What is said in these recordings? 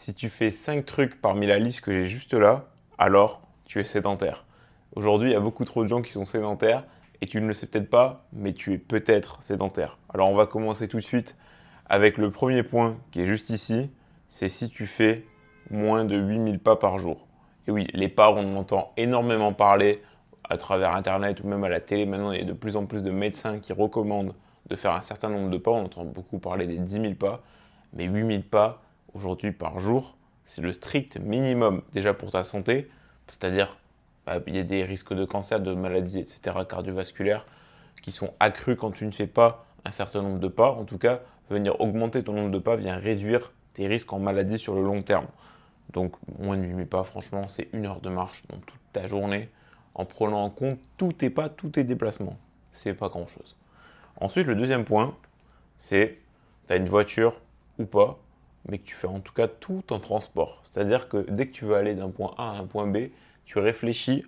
Si tu fais 5 trucs parmi la liste que j'ai juste là, alors tu es sédentaire. Aujourd'hui, il y a beaucoup trop de gens qui sont sédentaires et tu ne le sais peut-être pas, mais tu es peut-être sédentaire. Alors on va commencer tout de suite avec le premier point qui est juste ici, c'est si tu fais moins de 8000 pas par jour. Et oui, les pas, on en entend énormément parler à travers Internet ou même à la télé. Maintenant, il y a de plus en plus de médecins qui recommandent de faire un certain nombre de pas. On entend beaucoup parler des 10 000 pas, mais 8000 pas aujourd'hui par jour, c'est le strict minimum déjà pour ta santé, c'est-à-dire il y a des risques de cancer, de maladies, etc., cardiovasculaires, qui sont accrus quand tu ne fais pas un certain nombre de pas. En tout cas, venir augmenter ton nombre de pas vient réduire tes risques en maladie sur le long terme. Donc, moins de 8000 pas, franchement, c'est 1 heure de marche dans toute ta journée, en prenant en compte tous tes pas, tous tes déplacements. C'est pas grand-chose. Ensuite, le deuxième point, c'est tu as une voiture ou pas, mais que tu fais en tout cas tout en transport. C'est-à-dire que dès que tu veux aller d'un point A à un point B, tu réfléchis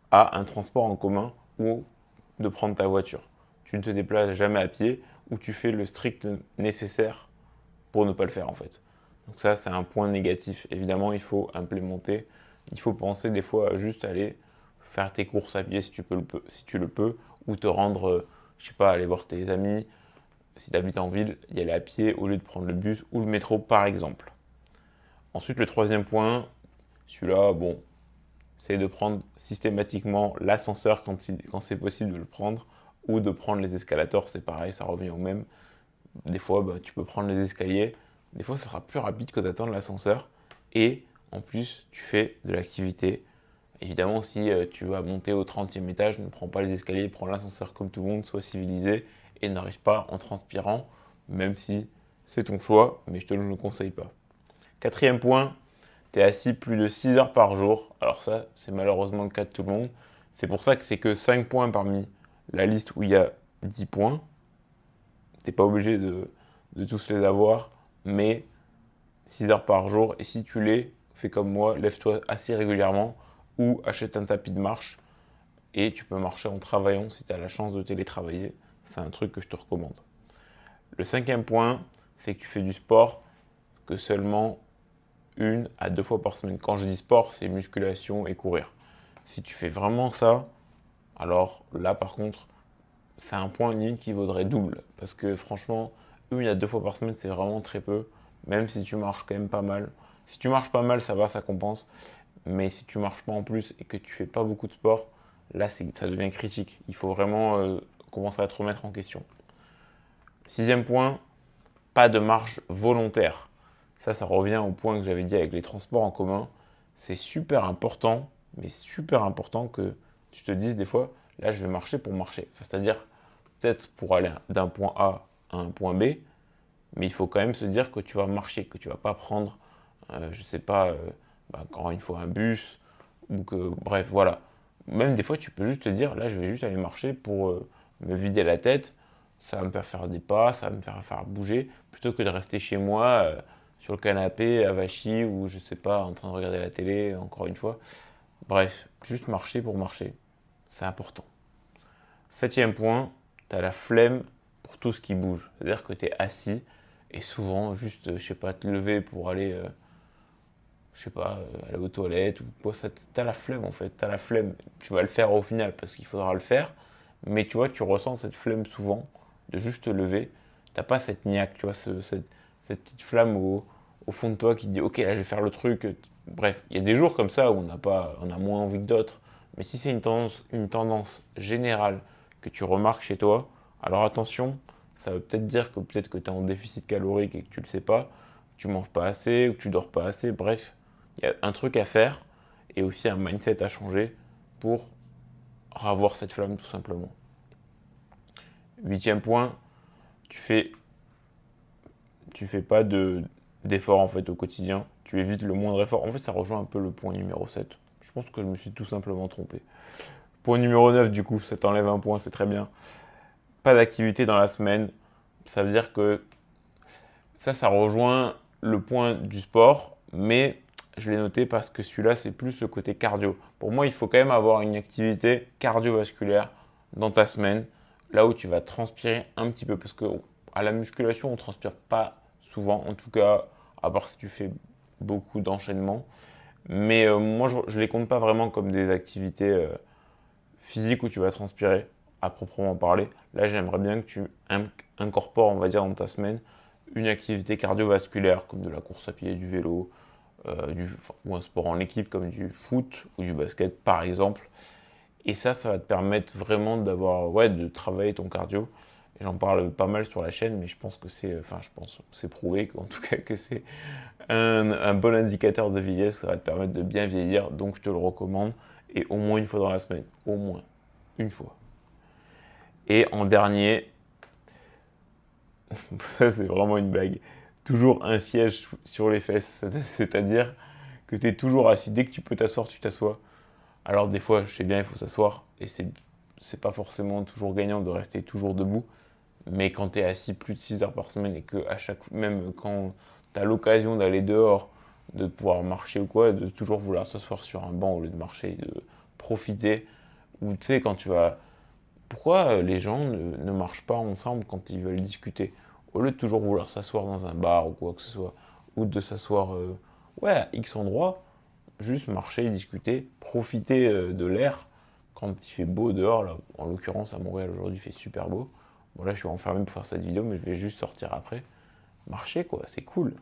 à un transport en commun ou de prendre ta voiture. Tu ne te déplaces jamais à pied ou tu fais le strict nécessaire pour ne pas le faire en fait. Donc ça, c'est un point négatif. Évidemment, il faut implémenter, il faut penser des fois à juste aller faire tes courses à pied si tu le peux ou te rendre, je sais pas, aller voir tes amis. Si tu habites en ville, y aller à pied au lieu de prendre le bus ou le métro par exemple. Ensuite, le troisième point, celui-là, bon, c'est de prendre systématiquement l'ascenseur quand c'est possible de le prendre ou de prendre les escalators, c'est pareil, ça revient au même. Des fois, tu peux prendre les escaliers, des fois, ça sera plus rapide que d'attendre l'ascenseur et en plus, tu fais de l'activité. Évidemment, si tu vas monter au 30e étage, ne prends pas les escaliers, prends l'ascenseur comme tout le monde, sois civilisé et n'arrive pas en transpirant, même si c'est ton choix, mais je te le conseille pas. Quatrième point, tu es assis plus de 6 heures par jour. Alors ça, c'est malheureusement le cas de tout le monde. C'est pour ça que c'est que 5 points parmi la liste où il y a 10 points. Tu n'es pas obligé de tous les avoir, mais 6 heures par jour. Et si tu les fais comme moi, lève-toi assez régulièrement ou achète un tapis de marche et tu peux marcher en travaillant si tu as la chance de télétravailler. C'est un truc que je te recommande. Le cinquième point, c'est que tu fais du sport que seulement 1 à 2 fois par semaine. Quand je dis sport, c'est musculation et courir. Si tu fais vraiment ça, alors là par contre, c'est un point limite qui vaudrait double. Parce que franchement, 1 à 2 fois par semaine, c'est vraiment très peu. Même si tu marches quand même pas mal. Si tu marches pas mal, ça va, ça compense. Mais si tu marches pas en plus et que tu fais pas beaucoup de sport, là ça devient critique. Il faut vraiment commencer à te remettre en question. Sixième point, pas de marche volontaire. Ça revient au point que j'avais dit avec les transports en commun. C'est super important, mais super important que tu te dises des fois, là je vais marcher pour marcher. C'est-à-dire peut-être pour aller d'un point A à un point B, mais il faut quand même se dire que tu vas marcher, que tu vas pas prendre, je sais pas, encore une fois un bus, ou que, bref, voilà. Même des fois, tu peux juste te dire, là, je vais juste aller marcher pour me vider la tête. Ça va me faire des pas, ça va me faire bouger, plutôt que de rester chez moi, sur le canapé, avachi, ou je sais pas, en train de regarder la télé, encore une fois. Bref, juste marcher pour marcher. C'est important. Septième point, tu as la flemme pour tout ce qui bouge. C'est-à-dire que tu es assis et souvent, juste, je sais pas, te lever pour aller je sais pas, aller aux toilettes ou quoi, t'as la flemme en fait, t'as la flemme. Tu vas le faire au final parce qu'il faudra le faire, mais tu vois, tu ressens cette flemme souvent de juste te lever. T'as pas cette niaque, tu vois, cette petite flamme au fond de toi qui te dit ok, là je vais faire le truc. Bref, il y a des jours comme ça où on a moins envie que d'autres, mais si c'est une tendance générale que tu remarques chez toi, alors attention, ça veut peut-être dire que peut-être que tu es en déficit calorique et que tu le sais pas, tu manges pas assez ou que tu dors pas assez, bref, il y a un truc à faire et aussi un mindset à changer pour avoir cette flamme tout simplement. Huitième point, tu fais, tu fais pas d'effort en fait au quotidien. Tu évites le moindre effort. En fait, ça rejoint un peu le point numéro 7. Je pense que je me suis tout simplement trompé. Point numéro 9 du coup, ça t'enlève un point, c'est très bien. Pas d'activité dans la semaine. Ça veut dire que ça rejoint le point du sport, mais je l'ai noté parce que celui-là, c'est plus le côté cardio. Pour moi, il faut quand même avoir une activité cardiovasculaire dans ta semaine, là où tu vas transpirer un petit peu, parce que à la musculation, on ne transpire pas souvent, en tout cas, à part si tu fais beaucoup d'enchaînements. Mais moi, je les compte pas vraiment comme des activités physiques où tu vas transpirer, à proprement parler. Là, j'aimerais bien que tu incorpores, on va dire, dans ta semaine, une activité cardiovasculaire, comme de la course à pied, du vélo, ou un sport en équipe, comme du foot ou du basket, par exemple. Et ça va te permettre vraiment d'avoir, ouais, de travailler ton cardio. Et j'en parle pas mal sur la chaîne, mais je pense que c'est prouvé qu'en tout cas que c'est un bon indicateur de vieillesse. Ça va te permettre de bien vieillir, donc je te le recommande. Et au moins une fois dans la semaine, au moins une fois. Et en dernier, ça c'est vraiment une blague, toujours un siège sur les fesses, c'est-à-dire que tu es toujours assis. Dès que tu peux t'asseoir, tu t'assois. Alors des fois, je sais bien, il faut s'asseoir, et c'est pas forcément toujours gagnant de rester toujours debout, mais quand tu es assis plus de 6 heures par semaine, et que même quand tu as l'occasion d'aller dehors, de pouvoir marcher ou quoi, de toujours vouloir s'asseoir sur un banc au lieu de marcher, de profiter, ou tu sais, quand tu vas... Pourquoi les gens ne marchent pas ensemble quand ils veulent discuter? Au lieu de toujours vouloir s'asseoir dans un bar ou quoi que ce soit, ou de s'asseoir ouais, à X endroit, juste marcher, discuter, profiter de l'air quand il fait beau dehors. Là, en l'occurrence, à Montréal aujourd'hui, il fait super beau. Bon, là, je suis enfermé pour faire cette vidéo, mais je vais juste sortir après. Marcher, quoi, c'est cool.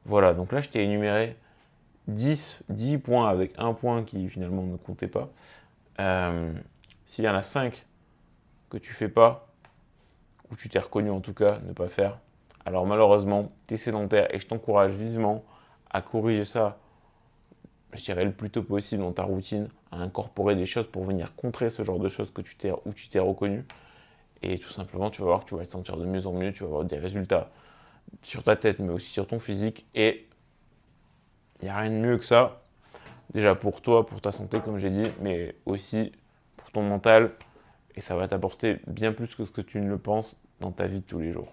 Voilà, donc là, je t'ai énuméré 10 points avec un point qui finalement ne comptait pas. S'il y en a 5 que tu fais pas, ou tu t'es reconnu en tout cas ne pas faire, alors malheureusement, tu es sédentaire et je t'encourage vivement à corriger ça, je dirais le plus tôt possible dans ta routine, à incorporer des choses pour venir contrer ce genre de choses que tu t'es reconnu. Et tout simplement, tu vas voir que tu vas te sentir de mieux en mieux, tu vas avoir des résultats sur ta tête, mais aussi sur ton physique. Et il n'y a rien de mieux que ça, déjà pour toi, pour ta santé, comme j'ai dit, mais aussi pour ton mental. Et ça va t'apporter bien plus que ce que tu ne le penses dans ta vie de tous les jours.